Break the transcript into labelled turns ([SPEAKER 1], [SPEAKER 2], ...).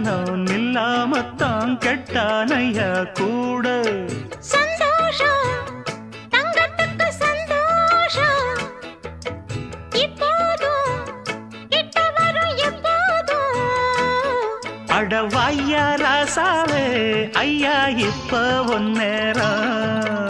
[SPEAKER 1] நின்னானோன் இல்லாமத்தான் கெட்டானையா கூட
[SPEAKER 2] சந்தோஷம் தங்கத்துக்கு சந்தோஷம் இப்போதும் கிட்ட வரும் எப்போதும்
[SPEAKER 1] அடவாய்யா ராசாவே ஐயா இப்ப ஒன்னேரம்